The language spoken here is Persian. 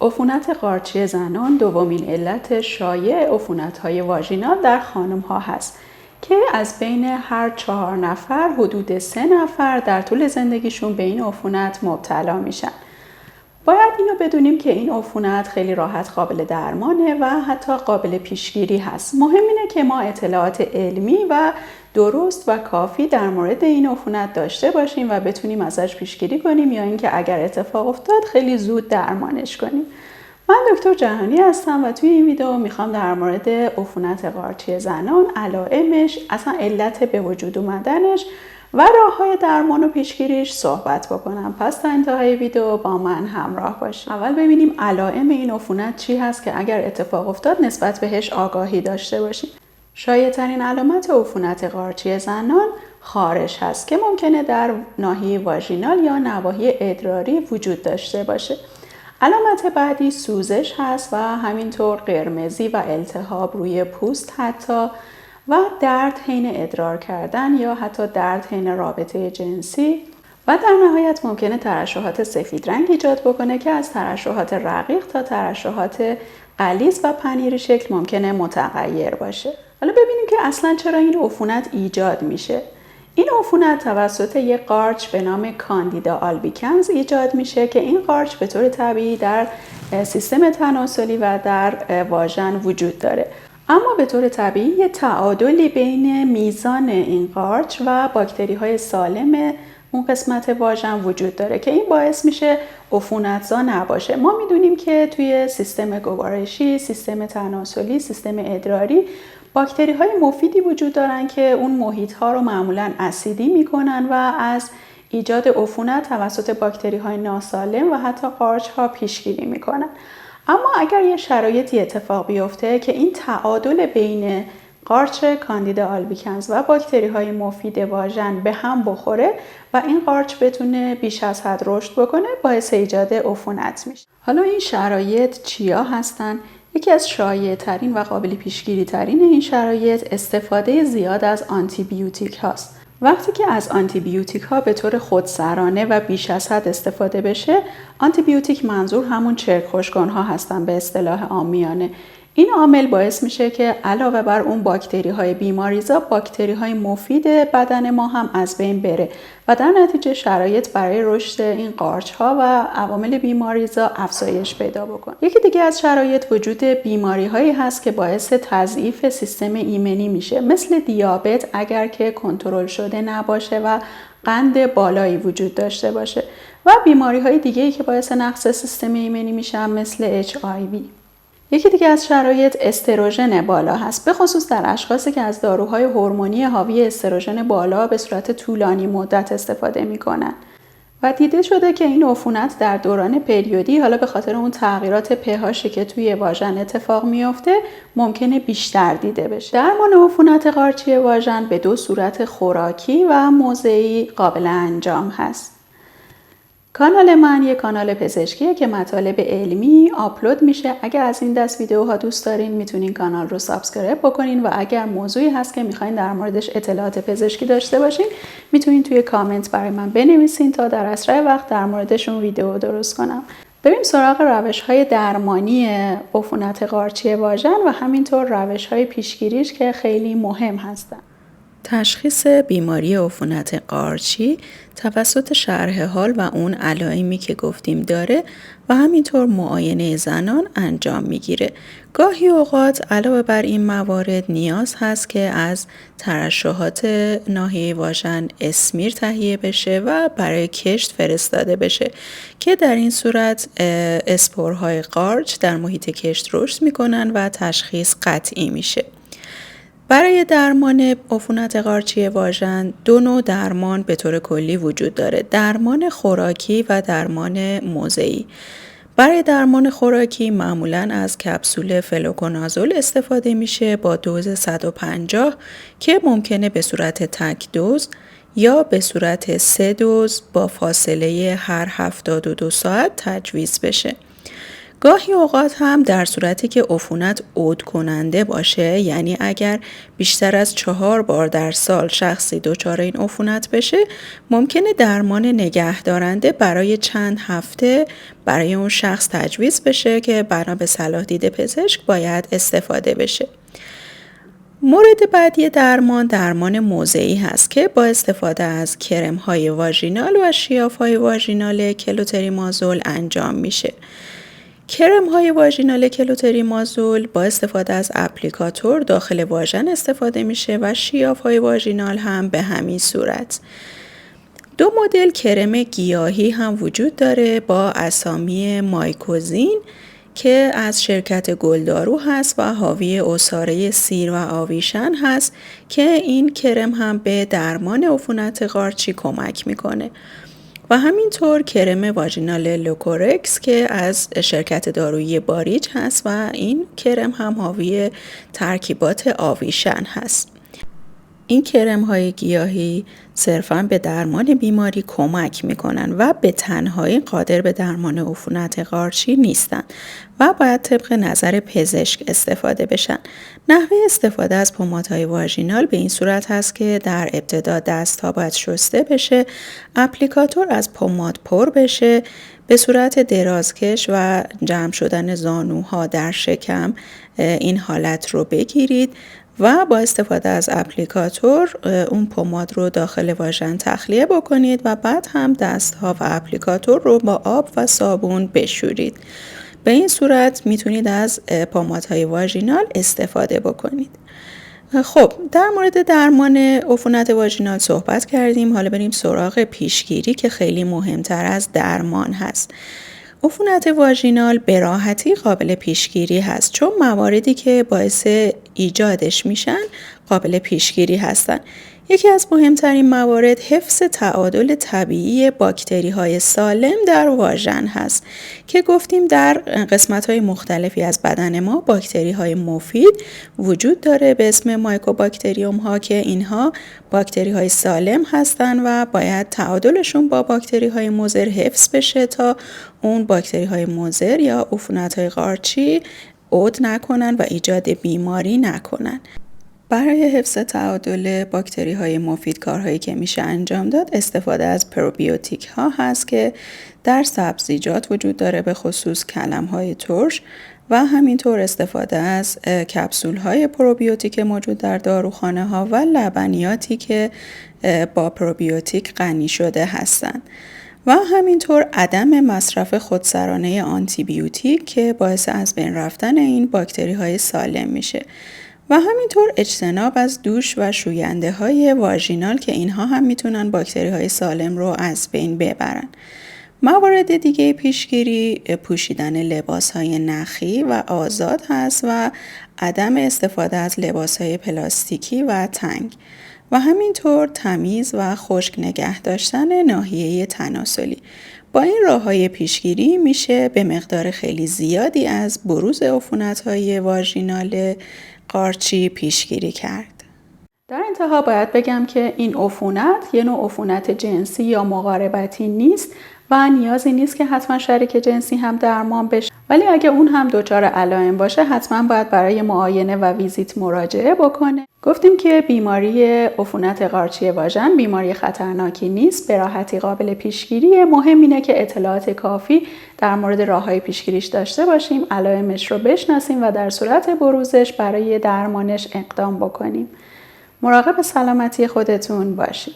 عفونت قارچی زنان دومین علت شایع عفونت‌های واژینال در خانم‌ها هست که از بین هر 4 نفر حدود 3 نفر در طول زندگیشون به این عفونت مبتلا میشن. باید اینو بدونیم که این عفونت خیلی راحت قابل درمانه و حتی قابل پیشگیری هست. مهم اینه که ما اطلاعات علمی و درست و کافی در مورد این عفونت داشته باشیم و بتونیم ازش پیشگیری کنیم یا اینکه اگر اتفاق افتاد خیلی زود درمانش کنیم. من دکتر جهانی هستم و توی این ویدیو میخوام در مورد عفونت قارچی زنان، علائمش، اصلا علت به وجود اومدنش و راه‌های درمان و پیشگیریش صحبت بکنم. پس تا انتهای ویدیو با من همراه باشید. اول ببینیم علائم این عفونت چی هست که اگر اتفاق افتاد نسبت بهش آگاهی داشته باشیم. شایع‌ترین علامت عفونت قارچی زنان خارش هست که ممکنه در ناحیه واژینال یا نواحی ادراری وجود داشته باشه. علامت بعدی سوزش هست و همینطور قرمزی و التهاب روی پوست حتی و درد حین ادرار کردن یا حتی درد حین رابطه جنسی و در نهایت ممکنه ترشحات سفید رنگ ایجاد بکنه که از ترشحات رقیق تا ترشحات غلیظ و پنیری شکل ممکنه متغیر باشه. حالا ببینیم که اصلا چرا این عفونت ایجاد میشه. این عفونت توسط یک قارچ به نام کاندیدا آلبیکنز ایجاد میشه که این قارچ به طور طبیعی در سیستم تناسلی و در واژن وجود داره. اما به طور طبیعی یه تعادلی بین میزان این قارچ و باکتری های سالم اون قسمت واژن وجود داره که این باعث میشه عفونتزا نباشه. ما میدونیم که توی سیستم گوارشی، سیستم تناسلی، سیستم ادراری باکتری های مفیدی وجود دارن که اون محیط ها رو معمولاً اسیدی میکنن و از ایجاد عفونت توسط باکتری های ناسالم و حتی قارچ ها پیشگیری میکنن. اما اگر یه شرایطی اتفاق بیفته که این تعادل بین قارچ کاندیدا آلبیکنز و باکتری های مفید واژن به هم بخوره و این قارچ بتونه بیش از حد رشد بکنه باعث ایجاد عفونت میشه. حالا این شرایط چیا هستن؟ یکی از شایع ترین و قابل پیشگیری ترین این شرایط استفاده زیاد از آنتی بیوتیک هاست. وقتی که از آنتی بیوتیک ها به طور خودسرانه و بیش از حد استفاده بشه، آنتی بیوتیک منظور همون چرک خشکان ها هستن به اصطلاح عامیانه. این عامل باعث میشه که علاوه بر اون باکتری های بیماریزا، باکتری های مفید بدن ما هم از بین بره و در نتیجه شرایط برای رشد این قارچ ها و عوامل بیماریزا افزایش پیدا بکنه. یکی دیگه از شرایط وجود بیماری هایی هست که باعث تضعیف سیستم ایمنی میشه، مثل دیابت اگر که کنترل شده نباشه و قند بالایی وجود داشته باشه و بیماری های دیگه‌ای که باعث نقص سیستم ایمنی میشن مثل HIV. یکی دیگه از شرایط استروژن بالا هست، به خصوص در اشخاصی که از داروهای هورمونی حاوی استروژن بالا به صورت طولانی مدت استفاده میکنن و دیده شده که این عفونت در دوران پریودی، حالا به خاطر اون تغییرات pHی که توی واژن اتفاق میفته، ممکنه بیشتر دیده بشه. درمان عفونت قارچی واژن به 2 صورت خوراکی و موضعی قابل انجام هست. کانال من یک کانال پزشکیه که مطالب علمی آپلود میشه. اگر از این دست ویدیوها دوست دارین میتونین کانال رو سابسکرایب بکنین و اگر موضوعی هست که میخواین در موردش اطلاعات پزشکی داشته باشین میتونین توی کامنت برای من بنویسین تا در اسرع وقت در موردشون ویدیو درست کنم. بریم سراغ روش‌های درمانی عفونت قارچی واژن و همینطور روش‌های پیشگیریش که خیلی مهم هستن. تشخیص بیماری عفونت قارچی توسط شرح حال و اون علائمی که گفتیم داره و همینطور معاینه زنان انجام میگیره. گاهی اوقات علاوه بر این موارد نیاز هست که از ترشحات ناحیه واژن اسمیر تهیه بشه و برای کشت فرستاده بشه که در این صورت اسپورهای قارچ در محیط کشت رشد میکنن و تشخیص قطعی میشه. برای درمان عفونت قارچی واژن 2 نوع درمان به طور کلی وجود داره: درمان خوراکی و درمان موضعی. برای درمان خوراکی معمولاً از کپسول فلوکنازول استفاده میشه با دوز 150 که ممکنه به صورت تک دوز یا به صورت 3 دوز با فاصله هر 72 ساعت تجویز بشه. گاهی اوقات هم در صورتی که عفونت عود کننده باشه، یعنی اگر بیشتر از 4 بار در سال شخصی دچار این عفونت بشه، ممکنه درمان نگهدارنده برای چند هفته برای اون شخص تجویز بشه که بنا به صلاح دید پزشک باید استفاده بشه. مورد بعدی درمان موضعی هست که با استفاده از کرم‌های واژینال و شیاف‌های واژینال کلوتریمازول انجام میشه. کرم‌های واژینال کلوتریمازول با استفاده از اپلیکاتور داخل واژن استفاده میشه و شیاف‌های واژینال هم به همین صورت. 2 مدل کرم گیاهی هم وجود داره با اسامی مایکوزین که از شرکت گلدارو هست و حاوی عصاره سیر و آویشن هست که این کرم هم به درمان عفونت قارچی کمک میکنه. و همینطور کرم واژینال لوکورکس که از شرکت دارویی باریج هست و این کرم هم حاوی ترکیبات آویشن هست. این کرم های گیاهی صرفاً به درمان بیماری کمک میکنن و به تنهایی قادر به درمان عفونت قارچی نیستن و باید طبق نظر پزشک استفاده بشن. نحوه استفاده از پمادهای واژینال به این صورت هست که در ابتدا دست‌ها باید شسته بشه، اپلیکاتور از پماد پر بشه، به صورت درازکش و جمع شدن زانوها در شکم این حالت رو بگیرید و با استفاده از اپلیکاتور اون پماد رو داخل واژن تخلیه بکنید و بعد هم دست‌ها و اپلیکاتور رو با آب و صابون بشورید. به این صورت میتونید از پمادهای واژینال استفاده بکنید. خب در مورد درمان عفونت واژینال صحبت کردیم، حالا بریم سراغ پیشگیری که خیلی مهمتر از درمان هست. عفونت واژینال به راحتی قابل پیشگیری هست چون مواردی که باعث ایجادش میشن قابل پیشگیری هستن. یکی از مهمترین موارد حفظ تعادل طبیعی باکتری های سالم در واژن هست که گفتیم در قسمت های مختلفی از بدن ما باکتری های مفید وجود داره به اسم مایکوباکتریوم ها که اینها باکتری های سالم هستن و باید تعادلشون با باکتری های مضر حفظ بشه تا اون باکتری های مضر یا عفونت های قارچی عود نکنن و ایجاد بیماری نکنن. برای حفظ تعادل باکتری های مفید کارهایی که میشه انجام داد استفاده از پروبیوتیک ها هست که در سبزیجات وجود داره، به خصوص کلم های ترش و همینطور استفاده از کپسول های پروبیوتیک موجود در داروخانه ها و لبنیاتی که با پروبیوتیک غنی شده هستند. و همینطور عدم مصرف خودسرانه آنتی بیوتیک که باعث از بین رفتن این باکتری های سالم میشه. و همینطور اجتناب از دوش و شوینده های واژینال که اینها هم میتونن باکتری های سالم رو از بین ببرن. موارد دیگه پیشگیری پوشیدن لباس های نخی و آزاد هست و عدم استفاده از لباس های پلاستیکی و تنگ و همینطور تمیز و خشک نگه داشتن ناحیه تناسلی. با این راه‌های پیشگیری میشه به مقدار خیلی زیادی از بروز عفونت‌های واژینال قارچی پیشگیری کرد. در انتها باید بگم که این عفونت یه نوع عفونت جنسی یا مقاربتی نیست و نیازی نیست که حتما شریک جنسی هم درمان بشه، ولی اگه اون هم دچار علائم باشه حتما باید برای معاینه و ویزیت مراجعه بکنه. گفتیم که بیماری عفونت قارچی واژن بیماری خطرناکی نیست، به راحتی قابل پیشگیریه. مهم اینه که اطلاعات کافی در مورد راههای پیشگیریش داشته باشیم، علائمش رو بشناسیم و در صورت بروزش برای درمانش اقدام بکنیم. مراقب سلامتی خودتون باشید.